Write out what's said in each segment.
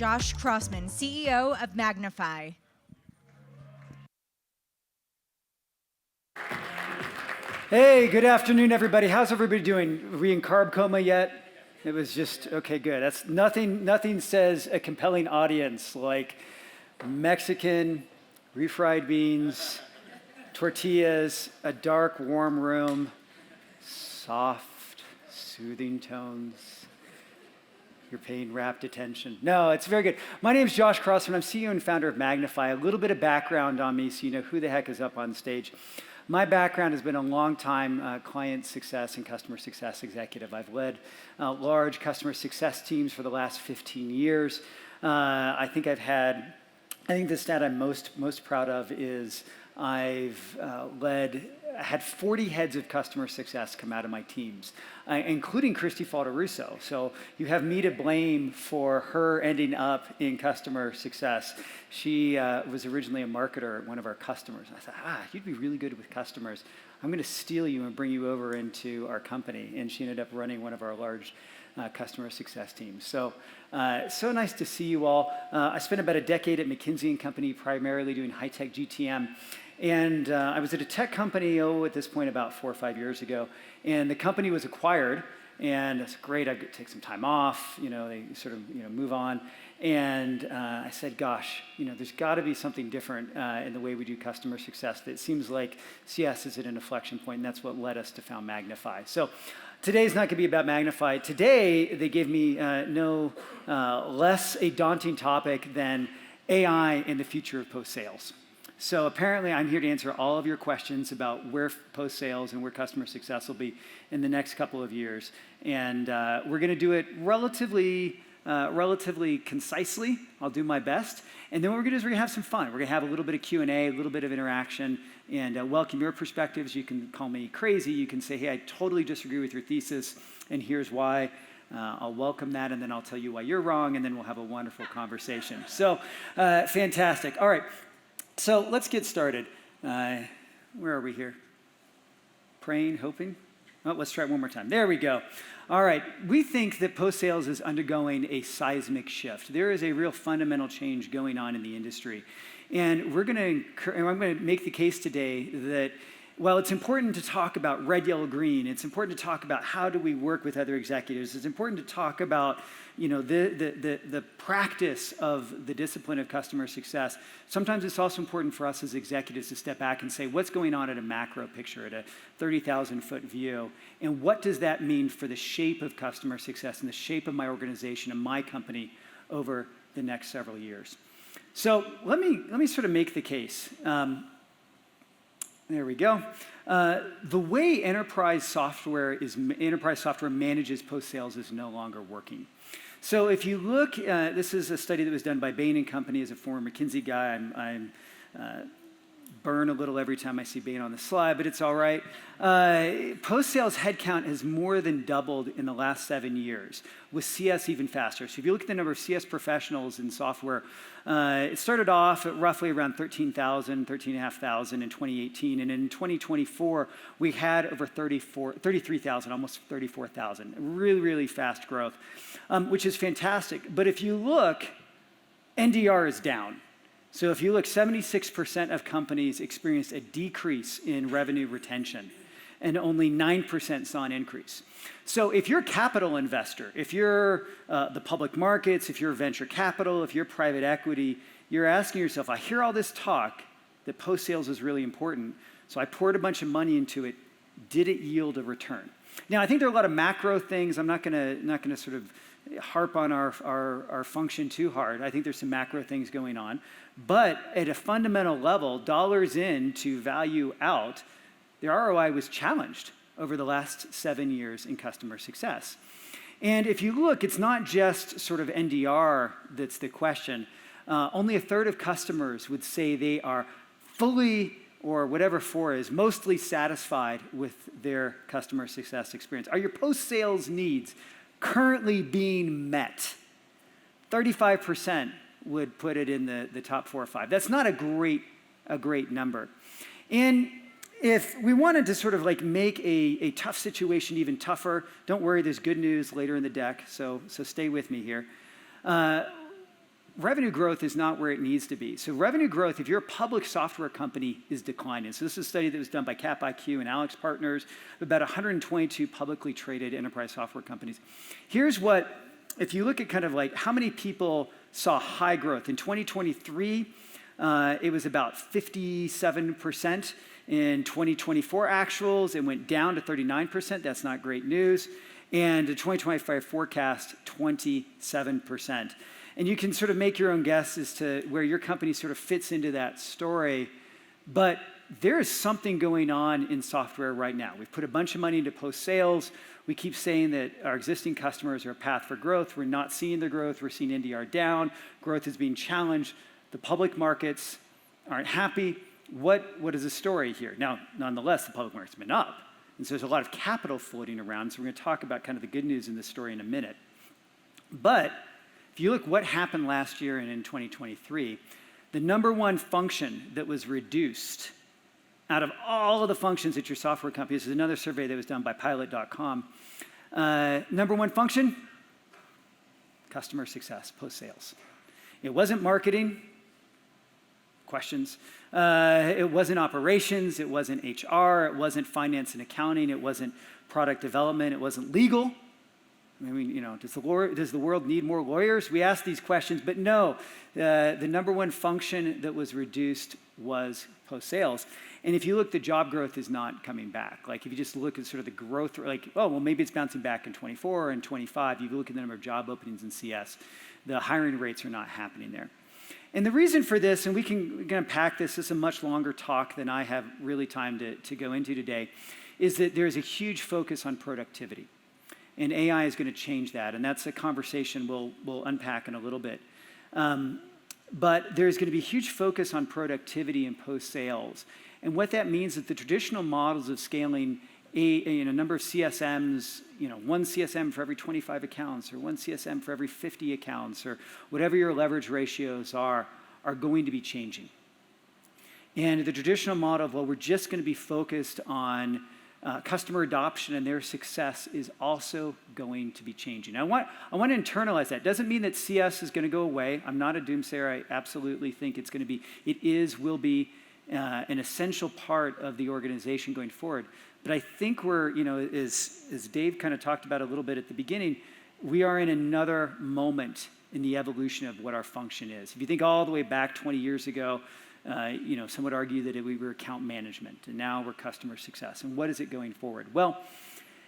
Josh Crossman, CEO of Magnify. Hey, good afternoon, everybody. How's everybody doing? Are we in carb coma yet? It was just, okay, good. That's nothing says a compelling audience like Mexican, refried beans, tortillas, a dark, warm room, soft, soothing tones. You're paying rapt attention. No, it's very good. My name is Josh Crossman. I'm CEO and founder of Magnify. A little bit of background on me so you know who the heck is up on stage. My background has been a long time client success and customer success executive. I've led large customer success teams for the last 15 years. I think the stat I'm most proud of is I've had 40 heads of customer success come out of my teams, including Christy Falderusso. So you have me to blame for her ending up in customer success. She was originally a marketer at one of our customers. I thought, you'd be really good with customers. I'm going to steal you and bring you over into our company. And she ended up running one of our large customer success teams. So nice to see you all. I spent about a decade at McKinsey & Company, primarily doing high-tech GTM. And I was at a tech company, at this point about 4 or 5 years ago. And the company was acquired. And it's great, I could take some time off, they sort of, move on. And I said, gosh, there's got to be something different in the way we do customer success. It seems like CS is at an inflection point, and that's what led us to found Magnify. So today's not going to be about Magnify. Today, they gave me no less a daunting topic than AI and the future of post-sales. So apparently, I'm here to answer all of your questions about where post-sales and where customer success will be in the next couple of years. And we're going to do it relatively concisely. I'll do my best. And then what we're going to do is have some fun. We're going to have a little bit of Q&A, a little bit of interaction, and welcome your perspectives. You can call me crazy. You can say, hey, I totally disagree with your thesis, and here's why. I'll welcome that, and then I'll tell you why you're wrong, and then we'll have a wonderful conversation. So fantastic. All right. So let's get started. Where are we here? Praying, hoping? Oh, let's try it one more time. There we go. All right. We think that post-sales is undergoing a seismic shift. There is a real fundamental change going on in the industry. And I'm going to make the case today that while it's important to talk about red, yellow, green, it's important to talk about how do we work with other executives. It's important to talk about the practice of the discipline of customer success. Sometimes it's also important for us as executives to step back and say, what's going on at a macro picture, at a 30,000-foot view, and what does that mean for the shape of customer success and the shape of my organization and my company over the next several years? So let me sort of make the case. There we go. The way enterprise software manages post-sales is no longer working. So if you look, this is a study that was done by Bain & Company. As a former McKinsey guy, I'm burn a little every time I see Bain on the slide, but it's all right. Post-sales headcount has more than doubled in the last 7 years, with CS even faster. So if you look at the number of CS professionals in software, it started off at roughly around 13,000, 13,500 in 2018, and in 2024, we had over 33,000, almost 34,000. Really, really fast growth, which is fantastic. But if you look, NDR is down. So if you look, 76% of companies experienced a decrease in revenue retention, and only 9% saw an increase. So if you're a capital investor, if you're the public markets, if you're venture capital, if you're private equity, you're asking yourself, I hear all this talk that post-sales is really important, so I poured a bunch of money into it. Did it yield a return? Now, I think there are a lot of macro things. I'm not gonna sort of harp on our function too hard. I think there's some macro things going on. But at a fundamental level, dollars in to value out, the ROI was challenged over the last 7 years in customer success. And if you look, it's not just sort of NDR that's the question. Only a third of customers would say they are fully, or whatever for is, mostly satisfied with their customer success experience. Are your post-sales needs currently being met? 35% would put it in the top 4 or 5. That's not a great number. And if we wanted to sort of like make a tough situation even tougher, don't worry, there's good news later in the deck, so stay with me here. revenue growth is not where it needs to be. So revenue growth, if you're a public software company, is declining. So this is a study that was done by CapIQ and Alex Partners, about 122 publicly traded enterprise software companies. Here's what, if you look at kind of like how many people saw high growth. In 2023, it was about 57%. In 2024 actuals, it went down to 39%. That's not great news. And the 2025 forecast, 27%. And you can sort of make your own guess as to where your company sort of fits into that story. But there is something going on in software right now. We've put a bunch of money into post-sales. We keep saying that our existing customers are a path for growth. We're not seeing the growth. We're seeing NDR down. Growth is being challenged. The public markets aren't happy. What is the story here? Now, nonetheless, the public market's been up. And so there's a lot of capital floating around. So we're going to talk about kind of the good news in this story in a minute. But if you look what happened last year and in 2023, the number one function that was reduced out of all of the functions at your software company, this is another survey that was done by pilot.com, number one function, customer success, post-sales. It wasn't marketing, questions. It wasn't operations, it wasn't HR, it wasn't finance and accounting, it wasn't product development, it wasn't legal. I mean, does the world need more lawyers? We ask these questions, but no, the number one function that was reduced was post-sales. And if you look, the job growth is not coming back. Like if you just look at sort of the growth, like, oh, well, maybe it's bouncing back in 24 and 25. You look at the number of job openings in CS, the hiring rates are not happening there. And the reason for this, and we can unpack this is a much longer talk than I have really time to go into today, is that there's a huge focus on productivity. And AI is going to change that, and that's a conversation we'll unpack in a little bit. But there's going to be a huge focus on productivity and post-sales. And what that means is the traditional models of scaling a number of CSMs, one CSM for every 25 accounts, or one CSM for every 50 accounts, or whatever your leverage ratios are going to be changing. And the traditional model of, well, we're just going to be focused on customer adoption and their success is also going to be changing. I want to internalize that. Doesn't mean that CS is going to go away. I'm not a doomsayer. I absolutely think will be an essential part of the organization going forward. But I think we're, as Dave kind of talked about a little bit at the beginning, we are in another moment in the evolution of what our function is. If you think all the way back 20 years ago, some would argue that we were account management, and now we're customer success. And what is it going forward? Well,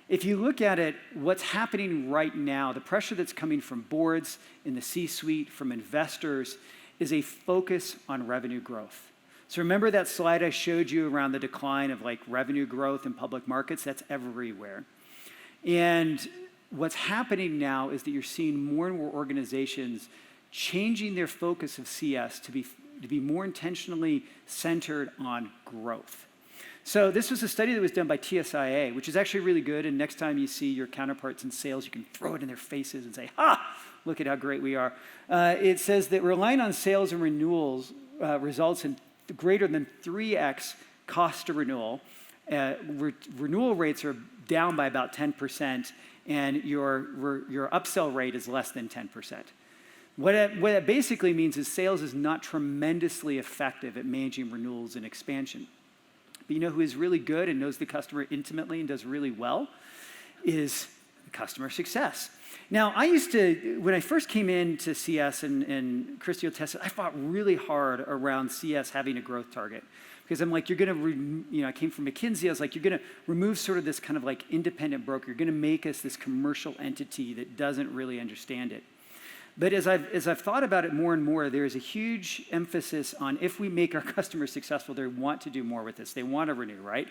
if you look at it, what's happening right now, the pressure that's coming from boards in the C-suite, from investors, is a focus on revenue growth. So remember that slide I showed you around the decline of like revenue growth in public markets? That's everywhere. And what's happening now is that you're seeing more and more organizations changing their focus of CS to be more intentionally centered on growth. So this was a study that was done by TSIA, which is actually really good. And next time you see your counterparts in sales, you can throw it in their faces and say, look at how great we are. It says that relying on sales and renewals results in greater than 3x cost to renewal. Renewal rates are down by about 10%, and your upsell rate is less than 10%. What that basically means is sales is not tremendously effective at managing renewals and expansion. But you know who is really good and knows the customer intimately and does really well? Is customer success. Now, when I first came into CS and Christy will test it, I fought really hard around CS having a growth target. Because I'm like, I came from McKinsey, I was like, you're going to remove sort of this kind of like independent broker. You're going to make us this commercial entity that doesn't really understand it. But as I've thought about it more and more, there's a huge emphasis on if we make our customers successful, they want to do more with us. They want to renew, right?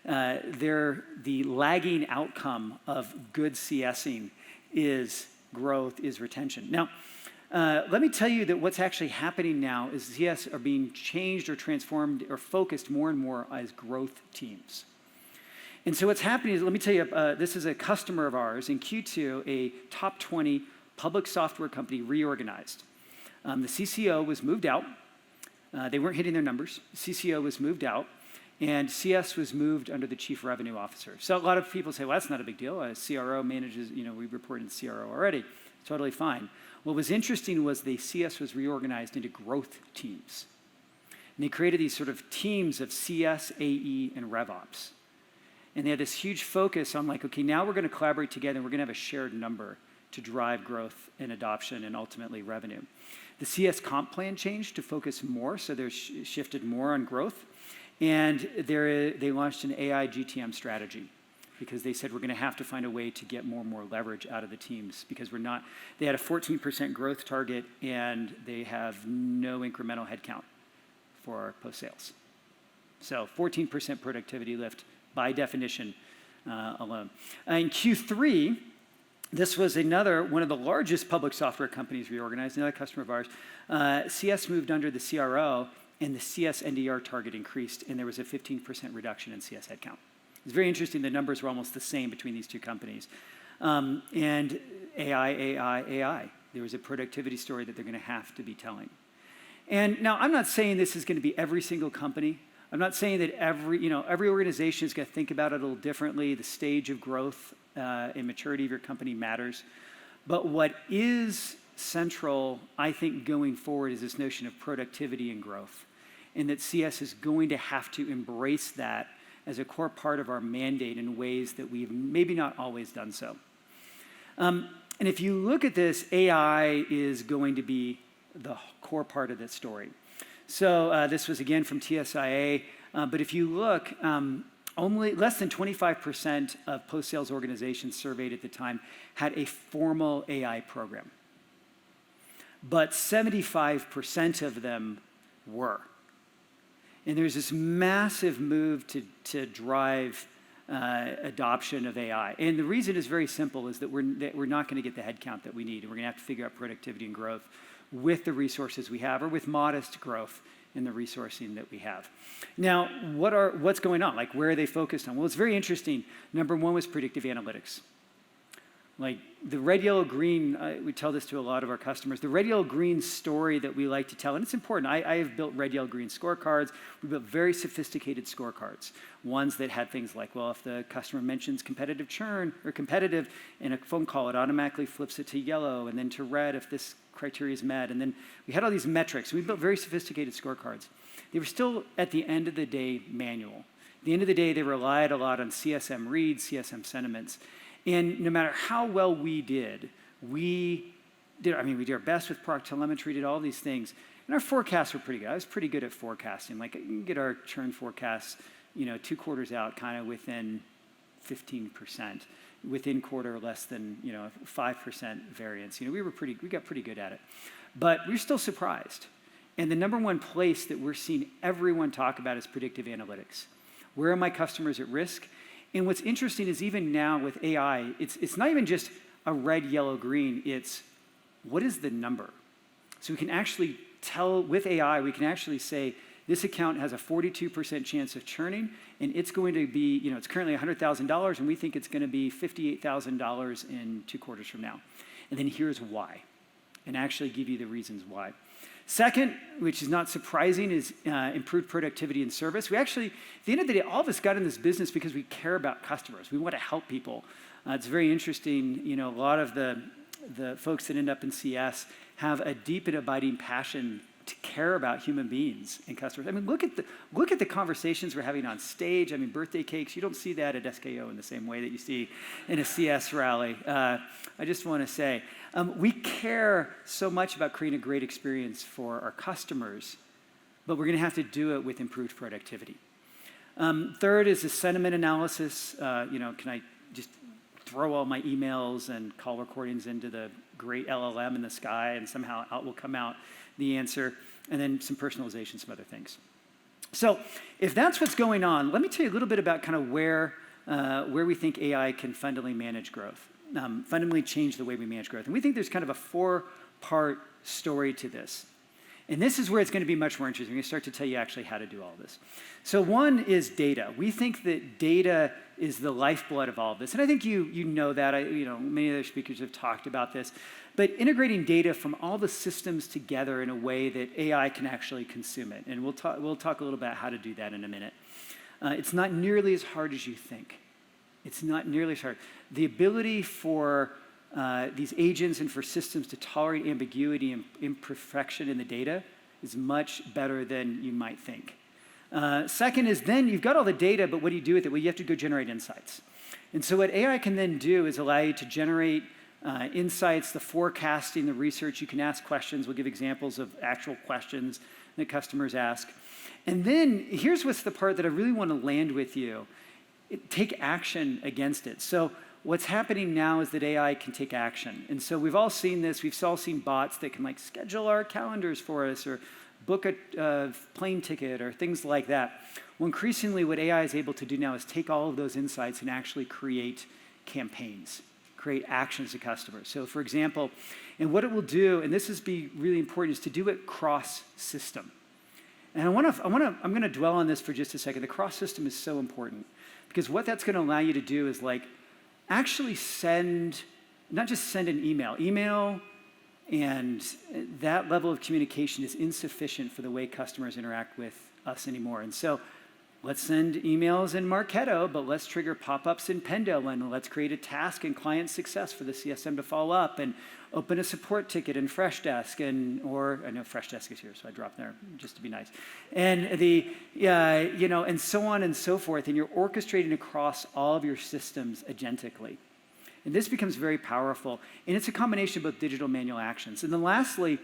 The lagging outcome of good CSing is growth, is retention. Now, let me tell you that what's actually happening now is CS are being changed or transformed or focused more and more as growth teams. And so what's happening is, let me tell you, this is a customer of ours. In Q2, a top 20 public software company reorganized. The CCO was moved out. They weren't hitting their numbers. The CCO was moved out, and CS was moved under the chief revenue officer. So a lot of people say, well, that's not a big deal. A CRO manages, we report in CRO already. Totally fine. what was interesting was the CS was reorganized into growth teams. And they created these sort of teams of CS, AE, and RevOps. And they had this huge focus on like, okay, now we're going to collaborate together and we're going to have a shared number to drive growth and adoption and ultimately revenue. The CS comp plan changed to focus more, so they're shifted more on growth. And they launched an AI GTM strategy because they said we're going to have to find a way to get more and more leverage out of the teams because they had a 14% growth target and they have no incremental headcount for post-sales. So 14% productivity lift by definition alone. In Q3, this was one of the largest public software companies reorganized, another customer of ours. CS moved under the CRO, and the CS NDR target increased, and there was a 15% reduction in CS headcount. It's very interesting. The numbers were almost the same between these two companies. And AI. There was a productivity story that they're going to have to be telling. And now, I'm not saying this is going to be every single company. I'm not saying that every organization is going to think about it a little differently. The stage of growth and maturity of your company matters. But what is central, I think, going forward is this notion of productivity and growth. And that CS is going to have to embrace that as a core part of our mandate in ways that we've maybe not always done so. And if you look at this, AI is going to be the core part of this story. So this was again from TSIA, but if you look, only less than 25% of post-sales organizations surveyed at the time had a formal AI program. But 75% of them were. And there's this massive move to drive adoption of AI. And the reason is very simple, is that we're not going to get the headcount that we need. And we're going to have to figure out productivity and growth with the resources we have, or with modest growth in the resourcing that we have. Now, what's going on? Like, where are they focused on? Well, it's very interesting. Number one was predictive analytics. Like the red, yellow, green, we tell this to a lot of our customers. The red, yellow, green story that we like to tell, and it's important. I have built red, yellow, green scorecards. We built very sophisticated scorecards. Ones that had things like, well, if the customer mentions competitive churn or competitive in a phone call, it automatically flips it to yellow and then to red if this criteria is met. And then we had all these metrics. We built very sophisticated scorecards. They were still, at the end of the day, manual. At the end of the day, they relied a lot on CSM reads, CSM sentiments. And no matter how well we did our best with product telemetry, did all these things. And our forecasts were pretty good. I was pretty good at forecasting. Like, you can get our churn forecasts, 2 quarters out, kind of within 15%. Within quarter, less than 5% variance. We got pretty good at it. But we're still surprised. And the number one place that we're seeing everyone talk about is predictive analytics. Where are my customers at risk? And what's interesting is even now with AI, it's not even just a red, yellow, green, it's what is the number? So we can actually tell, with AI, we can actually say, this account has a 42% chance of churning, and it's going to be, it's currently $100,000, and we think it's going to be $58,000 in 2 quarters from now. And then here's why, and actually give you the reasons why. Second, which is not surprising, is improved productivity and service. We actually, at the end of the day, all of us got in this business because we care about customers. We want to help people. It's very interesting, a lot of the folks that end up in CS have a deep and abiding passion to care about human beings and customers. I mean, look at the conversations we're having on stage. I mean, birthday cakes, you don't see that at SKO in the same way that you see in a CS rally. I just want to say, we care so much about creating a great experience for our customers, but we're going to have to do it with improved productivity. Third is the sentiment analysis. Can I just throw all my emails and call recordings into the great LLM in the sky, and somehow out will come out the answer, and then some personalization, some other things. So if that's what's going on, let me tell you a little bit about kind of where we think AI can fundamentally manage growth, fundamentally change the way we manage growth. And we think there's kind of a 4-part story to this. And this is where it's going to be much more interesting. We're going to start to tell you actually how to do all this. So one is data. We think that data is the lifeblood of all of this. And I think you know that. Many other speakers have talked about this. But integrating data from all the systems together in a way that AI can actually consume it. And we'll talk a little about how to do that in a minute. It's not nearly as hard as you think. It's not nearly as hard. The ability for these agents and for systems to tolerate ambiguity and imperfection in the data is much better than you might think. Second is then you've got all the data, but what do you do with it? Well, you have to go generate insights. And so what AI can then do is allow you to generate insights, the forecasting, the research. You can ask questions. We'll give examples of actual questions that customers ask. And then here's what's the part that I really want to land with you. Take action against it. So what's happening now is that AI can take action. And so we've all seen this. We've all seen bots that can like schedule our calendars for us or book a plane ticket or things like that. Well, increasingly what AI is able to do now is take all of those insights and actually create campaigns, create actions to customers. So for example, and what it will do, and this is be really important, is to do it cross-system. And I'm going to dwell on this for just a second. The cross-system is so important because what that's going to allow you to do is like actually not just send an email. Email and that level of communication is insufficient for the way customers interact with us anymore. And so let's send emails in Marketo, but let's trigger pop-ups in Pendo, and let's create a task in ClientSuccess for the CSM to follow up, and open a support ticket in Freshdesk, or I know Freshdesk is here, so I dropped there just to be nice, and and so on and so forth. And you're orchestrating across all of your systems agentically. And this becomes very powerful. And it's a combination of both digital and manual actions. And then lastly,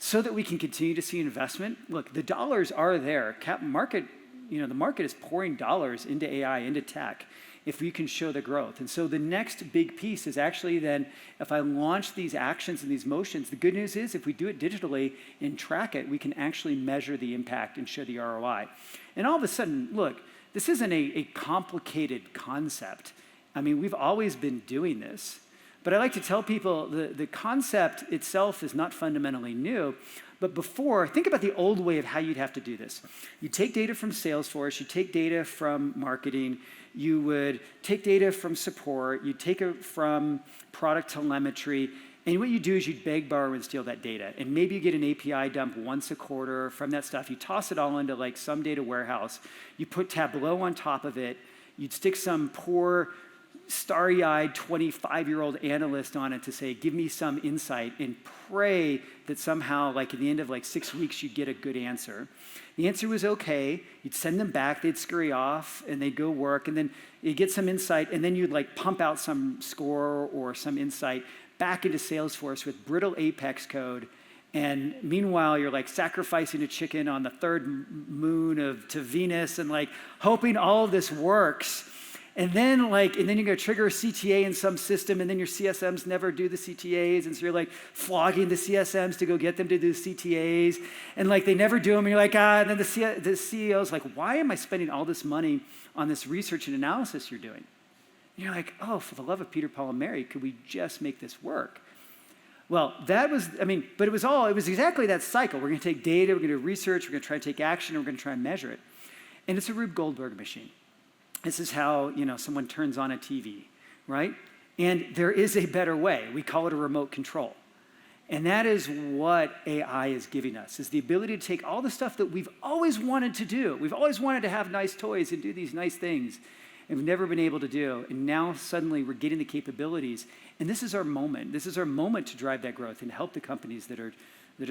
so that we can continue to see investment, look, the dollars are there. The market is pouring dollars into AI, into tech, if we can show the growth. And so the next big piece is actually then, if I launch these actions and these motions, the good news is if we do it digitally and track it, we can actually measure the impact and show the ROI. And all of a sudden, look, this isn't a complicated concept. I mean, we've always been doing this. But I like to tell people the concept itself is not fundamentally new. But before, think about the old way of how you'd have to do this. You take data from Salesforce, you take data from marketing, you would take data from support, you take it from product telemetry, and what you do is you'd beg, borrow, and steal that data. And maybe you get an API dump once a quarter from that stuff. You toss it all into like some data warehouse. You put Tableau on top of it. You'd stick some poor starry-eyed 25-year-old analyst on it to say, give me some insight, and pray that somehow, like at the end of like 6 weeks, you'd get a good answer. The answer was okay. You'd send them back, they'd scurry off, and they'd go work, and then you'd get some insight, and then you'd like pump out some score or some insight back into Salesforce with brittle Apex code. And meanwhile, you're like sacrificing a chicken on the third moon to Venus and like hoping all of this works. And then you're gonna trigger a CTA in some system, and then your CSMs never do the CTAs, and so you're like flogging the CSMs to go get them to do CTAs, and like they never do them, and you're like, and then the CEO's like, why am I spending all this money on this research and analysis you're doing? And you're like, oh, for the love of Peter, Paul, and Mary, could we just make this work? Well, but it was exactly that cycle. We're gonna take data, we're gonna do research, we're gonna try to take action, and we're gonna try and measure it. And it's a Rube Goldberg machine. This is how, someone turns on a TV, right? And there is a better way. We call it a remote control. And that is what AI is giving us, is the ability to take all the stuff that we've always wanted to do. We've always wanted to have nice toys and do these nice things, and we've never been able to do. And now suddenly we're getting the capabilities. And this is our moment. This is our moment to drive that growth and help the companies that are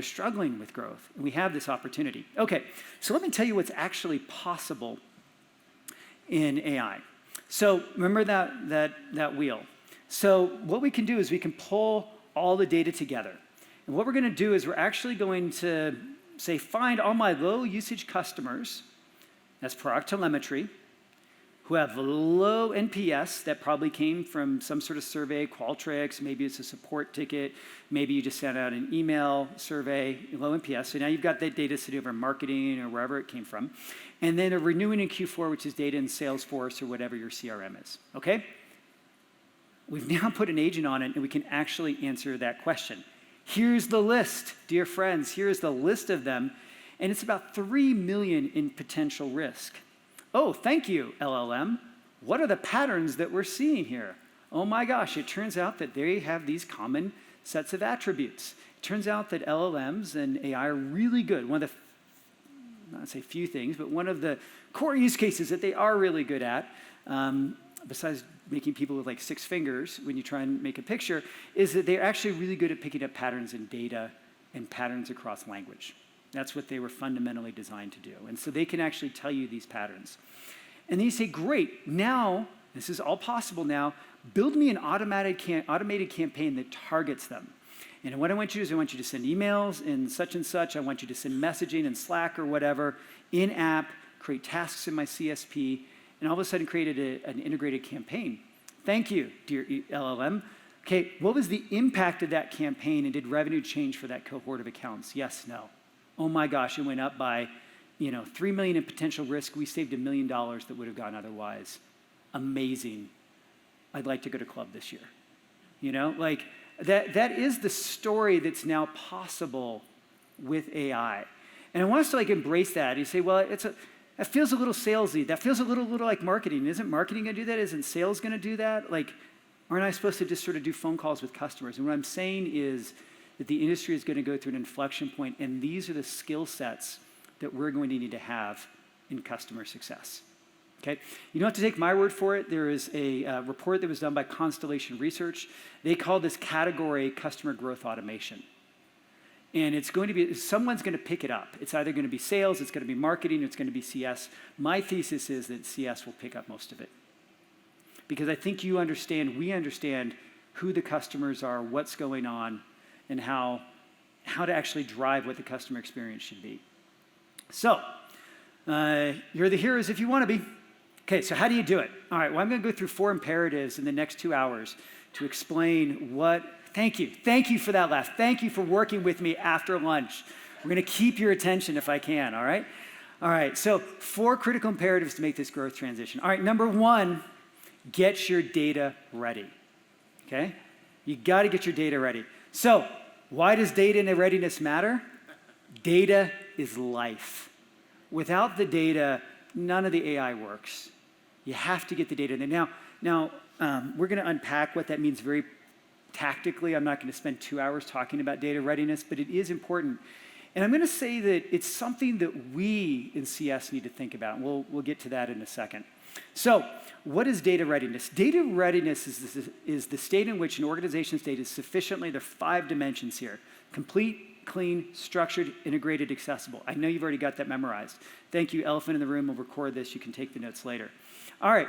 struggling with growth. And we have this opportunity. Okay, so let me tell you what's actually possible in AI. So remember that wheel. So what we can do is we can pull all the data together. And what we're going to do is we're actually going to say, find all my low usage customers, that's product telemetry, who have low NPS that probably came from some sort of survey, Qualtrics, maybe it's a support ticket, maybe you just sent out an email survey, low NPS. So now you've got that data sitting over in marketing or wherever it came from. And then a renewing in Q4, which is data in Salesforce or whatever your CRM is, okay? We've now put an agent on it, and we can actually answer that question. Here's the list, dear friends. Here's the list of them, and it's about 3 million in potential risk. Oh, thank you, LLM. What are the patterns that we're seeing here? Oh my gosh, it turns out that they have these common sets of attributes. It turns out that LLMs and AI are really good. One of the, not to say few things, but one of the core use cases that they are really good at, besides making people with like 6 fingers when you try and make a picture, is that they're actually really good at picking up patterns in data and patterns across language. That's what they were fundamentally designed to do. And so they can actually tell you these patterns. And then you say, great, now, this is all possible now, build me an automated campaign that targets them. And what I want you to do is I want you to send emails in such and such. I want you to send messaging in Slack or whatever, in-app, create tasks in my CSP, and all of a sudden created an integrated campaign. Thank you, dear LLM. Okay, what was the impact of that campaign, and did revenue change for that cohort of accounts? Yes, no. Oh my gosh, it went up by, $3 million in potential risk. We saved $1 million that would have gone otherwise. Amazing. I'd like to go to club this year. That is the story that's now possible with AI. And I want us to embrace that. You say, well, that feels a little salesy. That feels a little like marketing. Isn't marketing going to do that? Isn't sales going to do that? Aren't I supposed to just sort of do phone calls with customers? And what I'm saying is that the industry is going to go through an inflection point, and these are the skill sets that we're going to need to have in customer success. Okay? You don't have to take my word for it. There is a report that was done by Constellation Research. They call this category customer growth automation. And it's going to be, someone's going to pick it up. It's either going to be sales, it's going to be marketing, it's going to be CS. My thesis is that CS will pick up most of it. Because I think we understand who the customers are, what's going on, and how to actually drive what the customer experience should be. So, you're the heroes if you want to be. Okay, so how do you do it? All right, well, I'm going to go through 4 imperatives in the next 2 hours to explain what. Thank you for that laugh. Thank you for working with me after lunch. We're going to keep your attention if I can, all right? All right, so 4 critical imperatives to make this growth transition. All right, number 1, get your data ready, okay? You got to get your data ready. So, why does data and readiness matter? Data is life. Without the data, none of the AI works. You have to get the data. Now, we're going to unpack what that means very tactically. I'm not going to spend 2 hours talking about data readiness, but it is important. And I'm going to say that it's something that we in CS need to think about. And we'll get to that in a second. So, what is data readiness? Data readiness is the state in which an organization's data is sufficiently, there are 5 dimensions here: complete, clean, structured, integrated, accessible. I know you've already got that memorized. Thank you, elephant in the room. We'll record this. You can take the notes later. All right.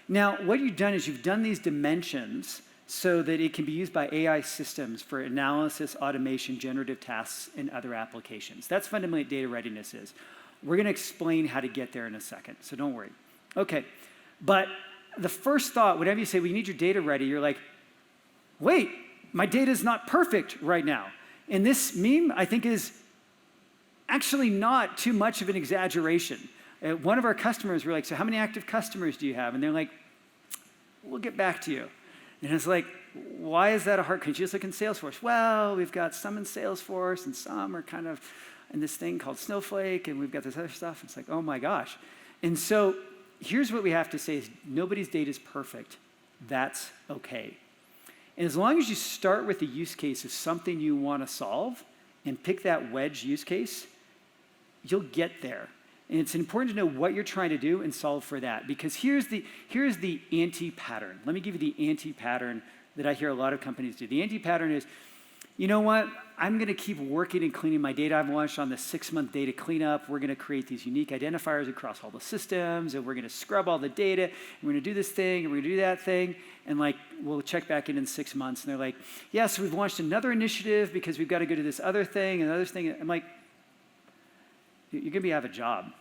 Now, what you've done is you've done these dimensions so that it can be used by AI systems for analysis, automation, generative tasks, and other applications. That's fundamentally what data readiness is. We're going to explain how to get there in a second, so don't worry. Okay, but the first thought, whenever you say, well, you need your data ready, you're like, wait, my data is not perfect right now. And this meme, I think, is actually not too much of an exaggeration. One of our customers, we're like, so how many active customers do you have? And they're like, we'll get back to you. And it's like, why is that a hard? Could you just look in Salesforce? Well, we've got some in Salesforce, and some are kind of in this thing called Snowflake, and we've got this other stuff. It's like, oh my gosh. And so here's what we have to say is nobody's data is perfect. That's okay. And as long as you start with the use case of something you want to solve and pick that wedge use case, you'll get there. And it's important to know what you're trying to do and solve for that. Because here's the anti-pattern. Let me give you the anti-pattern that I hear a lot of companies do. The anti-pattern is, you know what? I'm going to keep working and cleaning my data. I've launched on the 6-month data cleanup. We're going to create these unique identifiers across all the systems, and we're going to scrub all the data, and we're going to do this thing, and we're going to do that thing, and we'll check back in 6 months. And they're like, yes, we've launched another initiative because we've got to go to this other thing and another thing. I'm like, you're going to be out of a job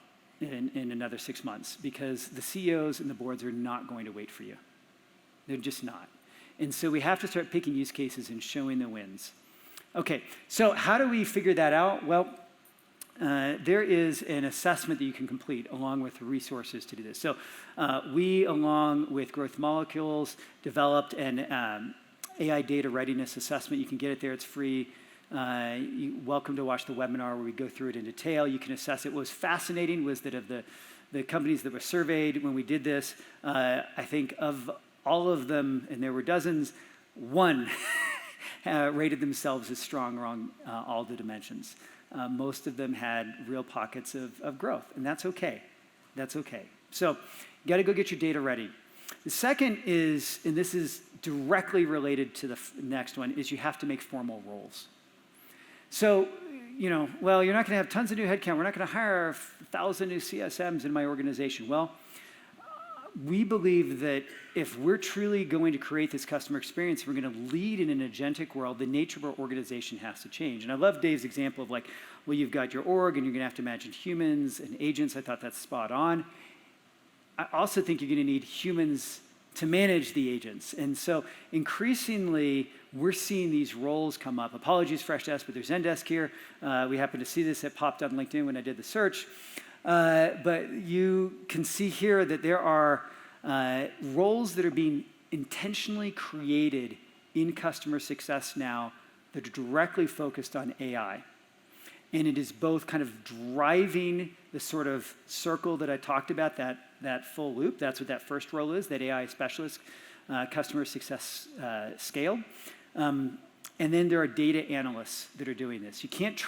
in another 6 months because the CEOs and the boards are not going to wait for you. They're just not. And so we have to start picking use cases and showing the wins. Okay, so how do we figure that out? Well, there is an assessment that you can complete along with resources to do this. So we, along with Growth Molecules, developed an AI data readiness assessment. You can get it there. It's free. You're welcome to watch the webinar where we go through it in detail. You can assess it. What was fascinating was that of the companies that were surveyed when we did this, I think of all of them, and there were dozens, one rated themselves as strong along all the dimensions. Most of them had real pockets of growth, and that's okay. That's okay. So you got to go get your data ready. The second is, and this is directly related to the next one, is you have to make formal roles. So, well, you're not going to have tons of new headcount. We're not going to hire 1,000 new CSMs in my organization. Well, we believe that if we're truly going to create this customer experience, we're going to lead in an agentic world, the nature of our organization has to change. And I love Dave's example of like, well, you've got your org and you're going to have to manage humans and agents. I thought that's spot on. I also think you're going to need humans to manage the agents. And so increasingly, we're seeing these roles come up. Apologies, Freshdesk, but there's Zendesk here. We happened to see this. It popped on LinkedIn when I did the search. But you can see here that there are roles that are being intentionally created in customer success now that are directly focused on AI. And it is both kind of driving the sort of circle that I talked about, that full loop. That's what that first role is, that AI specialist, customer success scale. And then there are data analysts that are doing this. You can't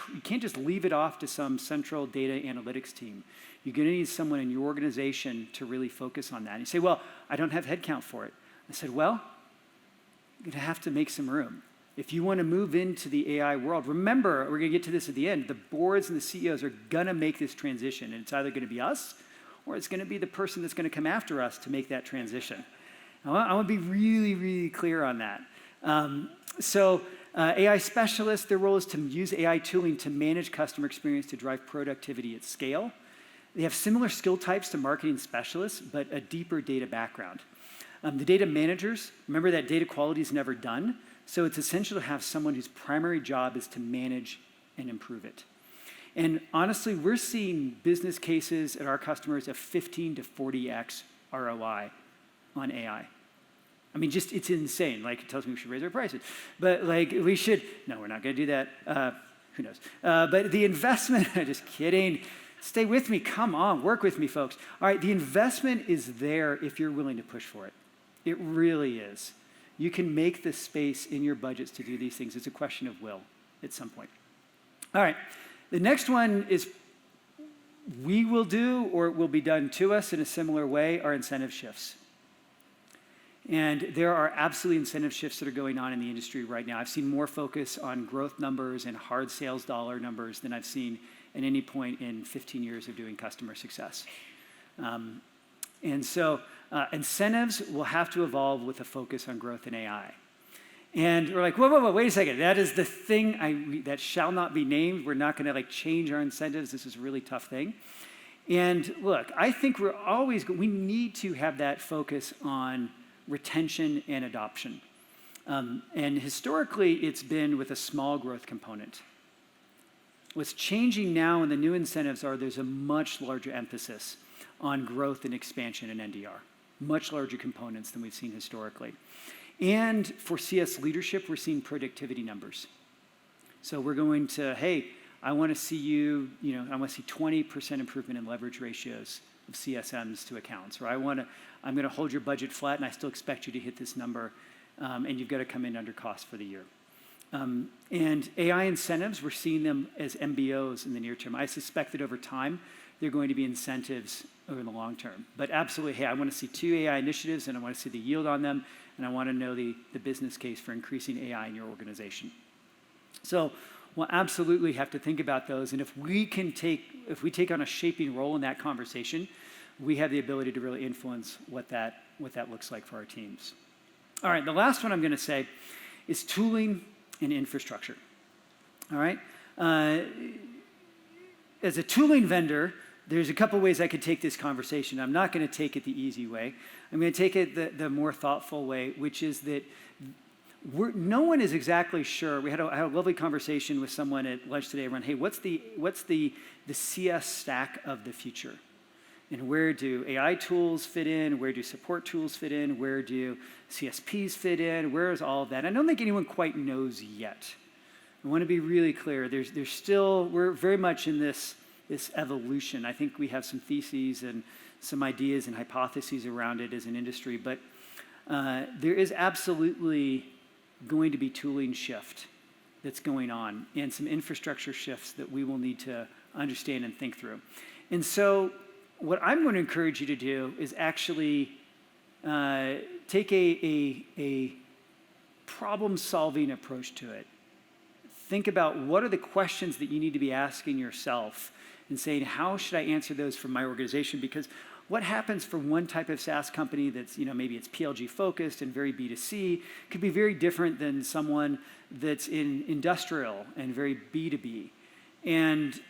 just leave it off to some central data analytics team. You're going to need someone in your organization to really focus on that. And you say, well, I don't have headcount for it. I said, well, you're going to have to make some room. If you want to move into the AI world, remember, we're going to get to this at the end, the boards and the CEOs are going to make this transition. And it's either going to be us or it's going to be the person that's going to come after us to make that transition. I want to be really, really clear on that. AI specialists, their role is to use AI tooling to manage customer experience to drive productivity at scale. They have similar skill types to marketing specialists, but a deeper data background. The data managers, remember that data quality is never done, so it's essential to have someone whose primary job is to manage and improve it. And honestly, we're seeing business cases at our customers of 15 to 40x ROI on AI. I mean, just, it's insane. Like, it tells me we should raise our prices. But like, no, we're not going to do that. Who knows? But the investment, just kidding. Stay with me. Come on, work with me, folks. All right, the investment is there if you're willing to push for it. It really is. You can make the space in your budgets to do these things. It's a question of will at some point. All right, the next one is we will do, or it will be done to us in a similar way, are incentive shifts. And there are absolutely incentive shifts that are going on in the industry right now. I've seen more focus on growth numbers and hard sales dollar numbers than I've seen at any point in 15 years of doing customer success. And so incentives will have to evolve with a focus on growth and AI. And we're like, whoa, wait a second. That is the thing that shall not be named. We're not going to change our incentives. This is a really tough thing. And look, I think we need to have that focus on retention and adoption. And historically, it's been with a small growth component. What's changing now in the new incentives there's a much larger emphasis on growth and expansion in NDR, much larger components than we've seen historically. And for CS leadership, we're seeing productivity numbers. So we're going to, hey, I want to see I want to see 20% improvement in leverage ratios of CSMs to accounts, or I'm going to hold your budget flat and I still expect you to hit this number, and you've got to come in under cost for the year. And AI incentives, we're seeing them as MBOs in the near term. I suspect that over time, they're going to be incentives over the long term. But absolutely, hey, I want to see 2 AI initiatives and I want to see the yield on them, and I want to know the business case for increasing AI in your organization. So we'll absolutely have to think about those, and if we take on a shaping role in that conversation, we have the ability to really influence what that looks like for our teams. All right, the last one I'm going to say is tooling and infrastructure. All right? As a tooling vendor, there's a couple ways I could take this conversation. I'm not going to take it the easy way. I'm going to take it the more thoughtful way, which is that no one is exactly sure. I had a lovely conversation with someone at lunch today around, hey, what's the CS stack of the future? And where do AI tools fit in? Where do support tools fit in? Where do CSPs fit in? Where is all of that? I don't think anyone quite knows yet. I want to be really clear. We're very much in this evolution. I think we have some theses and some ideas and hypotheses around it as an industry, but there is absolutely going to be tooling shift that's going on and some infrastructure shifts that we will need to understand and think through. And so what I'm going to encourage you to do is actually take a problem-solving approach to it. Think about what are the questions that you need to be asking yourself and saying, how should I answer those for my organization? Because what happens for one type of SaaS company that's, maybe it's PLG focused and very B2C could be very different than someone that's in industrial and very B2B. And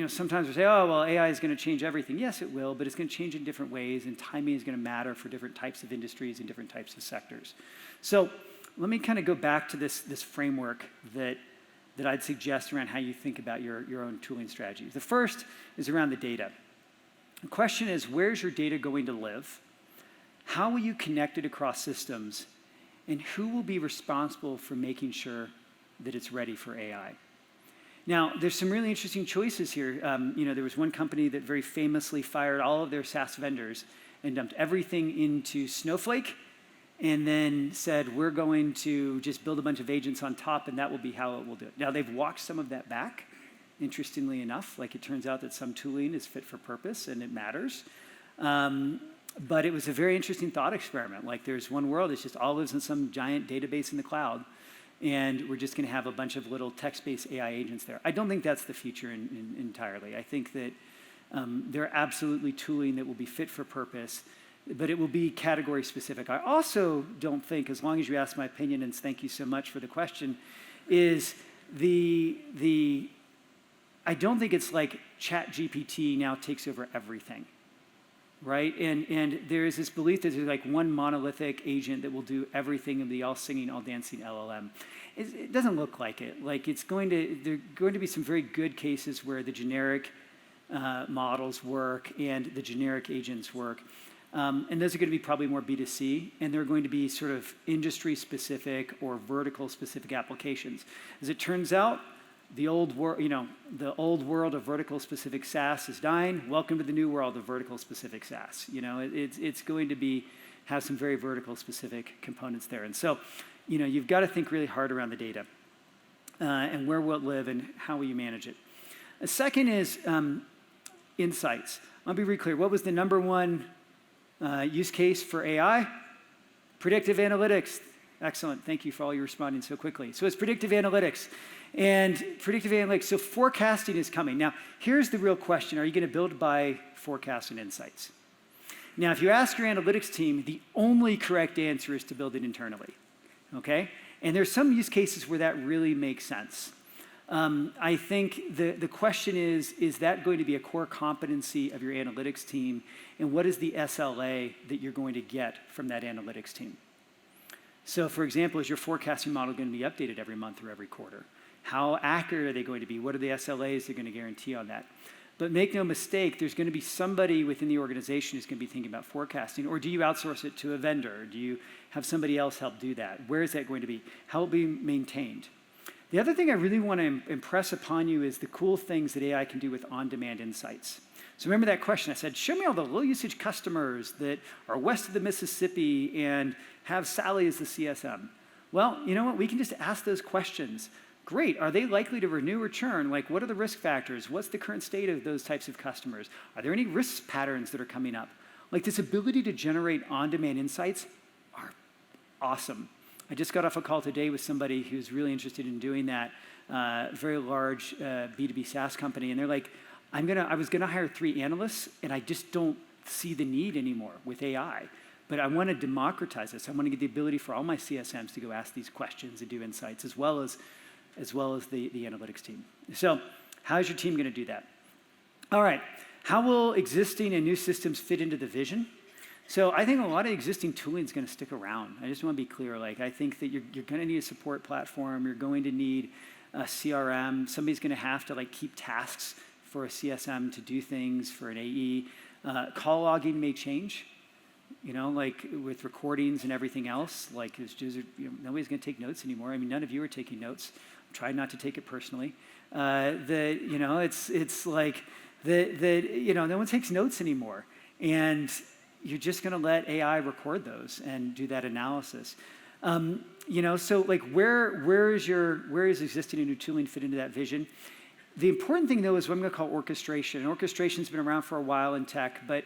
sometimes we say, oh, well, AI is going to change everything. Yes, it will, but it's going to change in different ways, and timing is going to matter for different types of industries and different types of sectors. So let me kind of go back to this framework that I'd suggest around how you think about your own tooling strategies. The first is around the data. The question is, where's your data going to live? How will you connect it across systems? And who will be responsible for making sure that it's ready for AI? Now, there's some really interesting choices here. There was one company that very famously fired all of their SaaS vendors and dumped everything into Snowflake and then said, we're going to just build a bunch of agents on top, and that will be how it will do it. Now, they've walked some of that back, interestingly enough. Like, it turns out that some tooling is fit for purpose, and it matters. But it was a very interesting thought experiment. Like, there's one world, it's just all lives in some giant database in the cloud, and we're just going to have a bunch of little text-based AI agents there. I don't think that's the future entirely. I think that there are absolutely tooling that will be fit for purpose, but it will be category specific. I also don't think, as long as you ask my opinion, and thank you so much for the question, is I don't think it's like ChatGPT now takes over everything, right? And there is this belief that there's like one monolithic agent that will do everything and be all singing, all dancing LLM. It doesn't look like it. Like, there are going to be some very good cases where the generic models work and the generic agents work. And those are going to be probably more B2C, and they're going to be sort of industry-specific or vertical-specific applications. As it turns out, the old world of vertical-specific SaaS is dying. Welcome to the new world of vertical-specific SaaS. It's going to have some very vertical-specific components there. And so, you've got to think really hard around the data and where will it live and how will you manage it. A second is insights. I'll be really clear. What was the number one use case for AI? Predictive analytics. Excellent. Thank you for all you responding so quickly. So it's predictive analytics. And predictive analytics, so forecasting is coming. Now, here's the real question. Are you going to build by forecast and insights? Now, if you ask your analytics team, the only correct answer is to build it internally, okay? And there's some use cases where that really makes sense. I think the question is that going to be a core competency of your analytics team? And what is the SLA that you're going to get from that analytics team? So, for example, is your forecasting model going to be updated every month or every quarter? How accurate are they going to be? What are the SLAs they're going to guarantee on that? But make no mistake, there's going to be somebody within the organization who's going to be thinking about forecasting. Or do you outsource it to a vendor? Or do you have somebody else help do that? Where is that going to be? How will it be maintained? The other thing I really want to impress upon you is the cool things that AI can do with on-demand insights. So remember that question. I said, show me all the low-usage customers that are west of the Mississippi and have Sally as the CSM. Well, you know what? We can just ask those questions. Great. Are they likely to renew or churn? Like, what are the risk factors? What's the current state of those types of customers? Are there any risk patterns that are coming up? Like, this ability to generate on-demand insights are awesome. I just got off a call today with somebody who's really interested in doing that, very large B2B SaaS company, and they're like, I was gonna hire 3 analysts, and I just don't see the need anymore with AI. But I want to democratize this. I want to get the ability for all my CSMs to go ask these questions and do insights, as well as the analytics team. So how's your team going to do that? All right. How will existing and new systems fit into the vision? So I think a lot of existing tooling is going to stick around. I just want to be clear. Like, I think that you're going to need a support platform. You're going to need a CRM. Somebody's going to have to like keep tasks for a CSM to do things for an AE. Call logging may change. Like with recordings and everything else, like nobody's going to take notes anymore. I mean, none of you are taking notes. I'm trying not to take it personally. It's like no one takes notes anymore, and you're just going to let AI record those and do that analysis. So like where is existing and new tooling fit into that vision? The important thing though is what I'm going to call orchestration. Orchestration's been around for a while in tech, but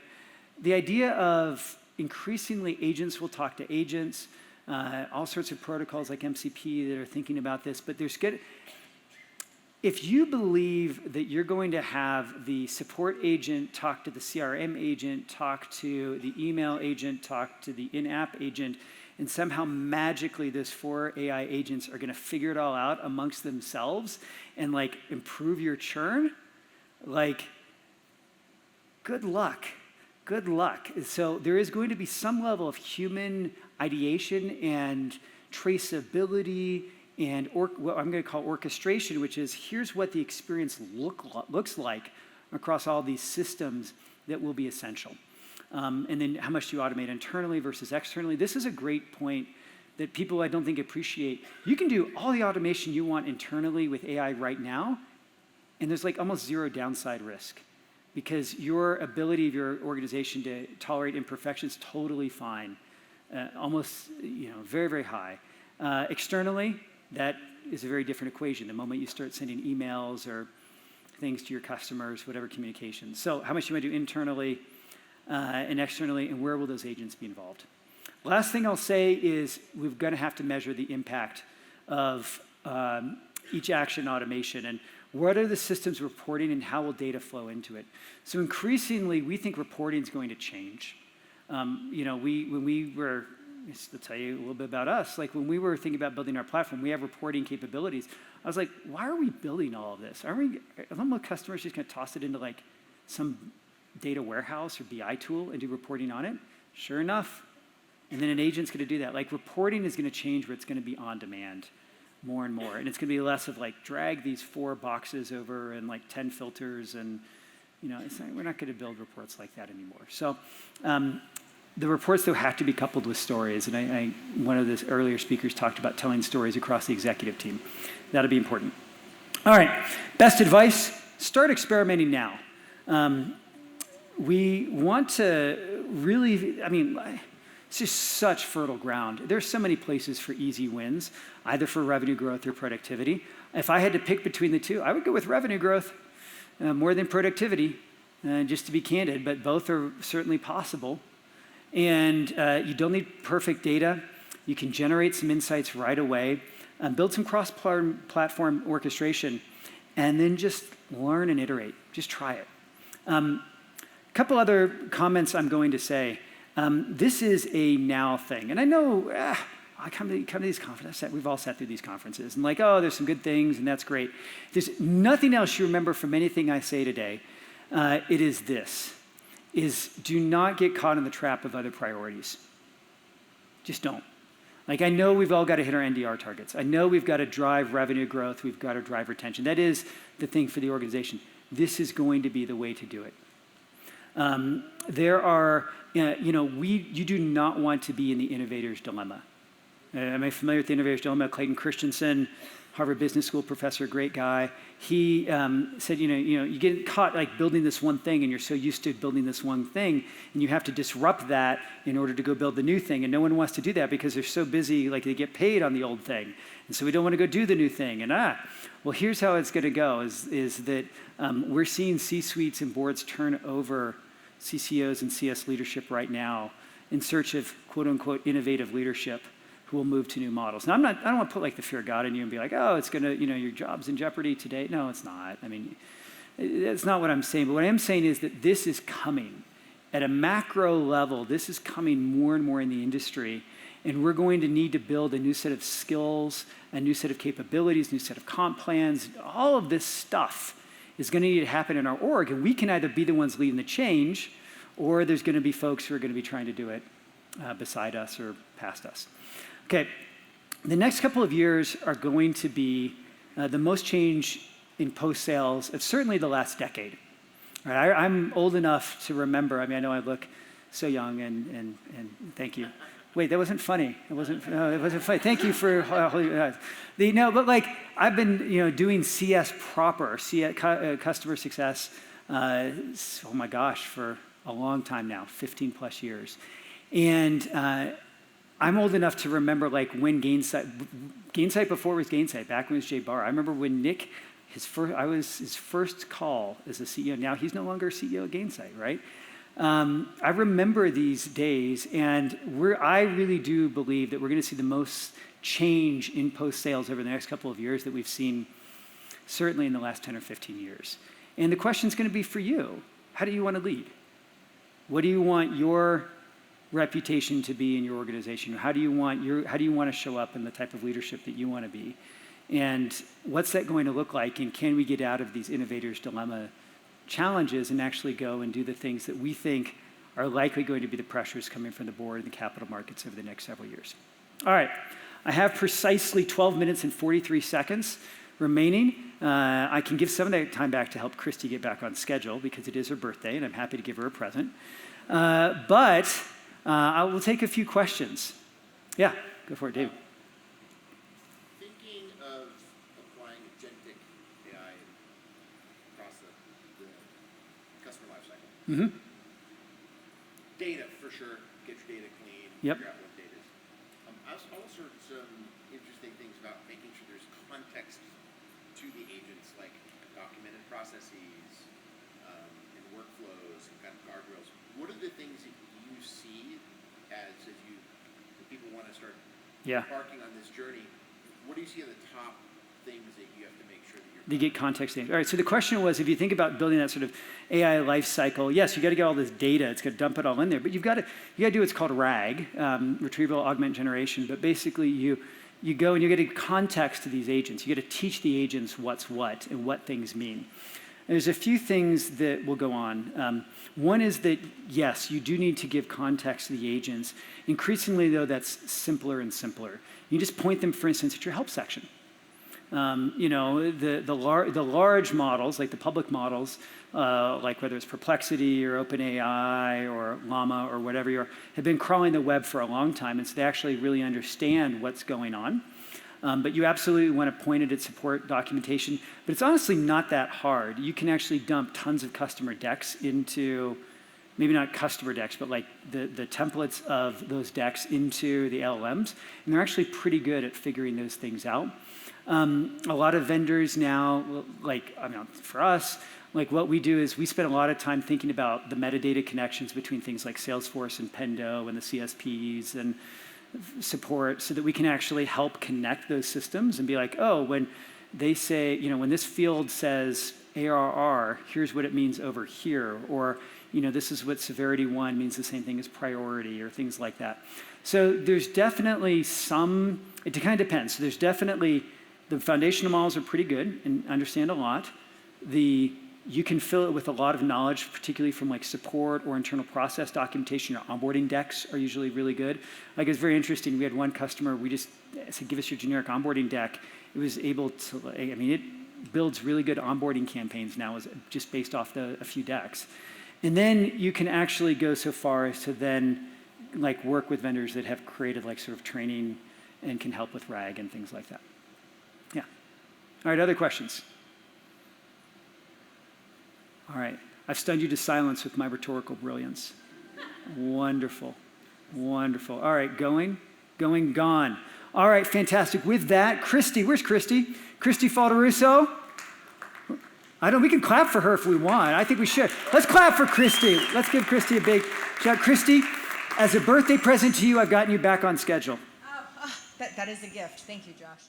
the idea of increasingly agents will talk to agents, all sorts of protocols like MCP that are thinking about this, but if you believe that you're going to have the support agent talk to the CRM agent, talk to the email agent, talk to the in-app agent, and somehow magically those 4 AI agents are gonna figure it all out amongst themselves and like improve your churn, like, good luck. Good luck. So there is going to be some level of human ideation and traceability and what I'm going to call orchestration, which is here's what the experience looks like across all these systems that will be essential. And then how much do you automate internally versus externally? This is a great point that people I don't think appreciate. You can do all the automation you want internally with AI right now, and there's like almost zero downside risk because your ability of your organization to tolerate imperfection is totally fine, almost very, very high. Externally, that is a very different equation. The moment you start sending emails or things to your customers, whatever communications. So how much do you want to do internally and externally, and where will those agents be involved? Last thing I'll say is we're going to have to measure the impact of each action automation and what are the systems reporting and how will data flow into it. So increasingly, we think reporting is going to change. When we were, just to tell you a little bit about us, like when we were thinking about building our platform, we have reporting capabilities. I was like, why are we building all of this? Are my customers just going to toss it into like some data warehouse or BI tool and do reporting on it? Sure enough. And then an agent's going to do that. Like reporting is going to change where it's going to be on demand more and more. And it's going to be less of like drag these 4 boxes over and like 10 filters. And we're not going to build reports like that anymore. So the reports, though, have to be coupled with stories. And one of the earlier speakers talked about telling stories across the executive team. That'll be important. All right, best advice, start experimenting now. We want to really, it's just such fertile ground. There's so many places for easy wins, either for revenue growth or productivity. If I had to pick between the two, I would go with revenue growth more than productivity, just to be candid, but both are certainly possible. And you don't need perfect data. You can generate some insights right away, build some cross-platform orchestration, and then just learn and iterate. Just try it. A couple other comments I'm going to say. This is a now thing. And I know I come to these conferences. We've all sat through these conferences. And like, oh, there's some good things, and that's great. There's nothing else you remember from anything I say today. It is this. Do not get caught in the trap of other priorities. Just don't. Like, I know we've all got to hit our NDR targets. I know we've got to drive revenue growth. We've got to drive retention. That is the thing for the organization. This is going to be the way to do it. You do not want to be in the innovator's dilemma. Am I familiar with the innovator's dilemma? Clayton Christensen, Harvard Business School professor, great guy. He said, you get caught like building this one thing and you're so used to building this one thing and you have to disrupt that in order to go build the new thing. And no one wants to do that because they're so busy, like they get paid on the old thing. And so we don't want to go do the new thing. And well, here's how it's going to go is that we're seeing C-suites and boards turn over CCOs and CS leadership right now in search of quote unquote innovative leadership who will move to new models. Now, I don't want to put like the fear of God in you and be like, oh, it's going to, your job's in jeopardy today. No, it's not. That's not what I'm saying. But what I am saying is that this is coming. At a macro level, this is coming more and more in the industry. And we're going to need to build a new set of skills, a new set of capabilities, new set of comp plans. All of this stuff is going to need to happen in our org. And we can either be the ones leading the change, or there's going to be folks who are going to be trying to do it beside us or past us. Okay, the next couple of years are going to be the most change in post-sales of certainly the last decade. Right, I'm old enough to remember. I know I look so young, and thank you. Wait, that wasn't funny. It wasn't funny. Thank you for but like I've been doing CS proper, customer success. Oh my gosh, for a long time now, 15 plus years, and. I'm old enough to remember like when Gainsight before it was Gainsight, back when it was Jay Barr. I remember when Nick, I was his first call as a CEO. Now he's no longer CEO of Gainsight, right? I remember these days, and I really do believe that we're going to see the most change in post-sales over the next couple of years that we've seen certainly in the last 10 or 15 years. And the question is going to be for you. How do you want to lead? What do you want your reputation to be in your organization? How do you want to show up in the type of leadership that you want to be? And what's that going to look like? And can we get out of these innovators' dilemma challenges and actually go and do the things that we think are likely going to be the pressures coming from the board and the capital markets over the next several years? All right, I have precisely 12 minutes and 43 seconds remaining. I can give some of that time back to help Christy get back on schedule because it is her birthday and I'm happy to give her a present. But I will take a few questions. Yeah, go for it, Dave. Thinking of applying agentic AI across the customer lifecycle. Mm-hmm. Data, for sure. Get your data clean. Yep. Figure out what data is. I also heard some interesting things about making sure there's context to the agents, like documented processes and workflows and kind of guardrails. What are the things that you see as people want to start embarking on this journey? What do you see are the top things that you have to make sure that you're... To get context in. All right, so the question was, if you think about building that sort of AI life cycle, yes, you got to get all this data. It's got to dump it all in there, but you got to do what's called RAG, retrieval augment generation. But basically, you go and you get a context to these agents. You got to teach the agents what's what and what things mean. And there's a few things that will go on. One is that, yes, you do need to give context to the agents. Increasingly, though, that's simpler and simpler. You just point them, for instance, at your help section. The large models, like the public models, like whether it's Perplexity or OpenAI or Llama or whatever have been crawling the web for a long time, and so they actually really understand what's going on. But you absolutely want to point it at support documentation. But it's honestly not that hard. You can actually dump tons of customer decks into, maybe not customer decks, but like the templates of those decks into the LLMs. And they're actually pretty good at figuring those things out. A lot of vendors now, for us, like what we do is we spend a lot of time thinking about the metadata connections between things like Salesforce and Pendo and the CSPs and support so that we can actually help connect those systems and be like, oh, when they say, when this field says ARR, here's what it means over here, or, this is what severity 1 means the same thing as priority or things like that. So there's definitely it kind of depends. So there's definitely, the foundational models are pretty good and understand a lot. You can fill it with a lot of knowledge, particularly from like support or internal process documentation. Your onboarding decks are usually really good. Like it's very interesting. We had one customer, we just said, give us your generic onboarding deck. It was able to, it builds really good onboarding campaigns now just based off a few decks. And then you can actually go so far as to then like work with vendors that have created like sort of training and can help with RAG and things like that. Yeah. All right, other questions? All right, I've stunned you to silence with my rhetorical brilliance. Wonderful, wonderful. All right, going, gone. All right, fantastic. With that, Christy, where's Christy? Christy Falderusso? We can clap for her if we want. I think we should. Let's clap for Christy. Let's give Christy a big shout. Christy, as a birthday present to you, I've gotten you back on schedule. That is a gift. Thank you, Josh.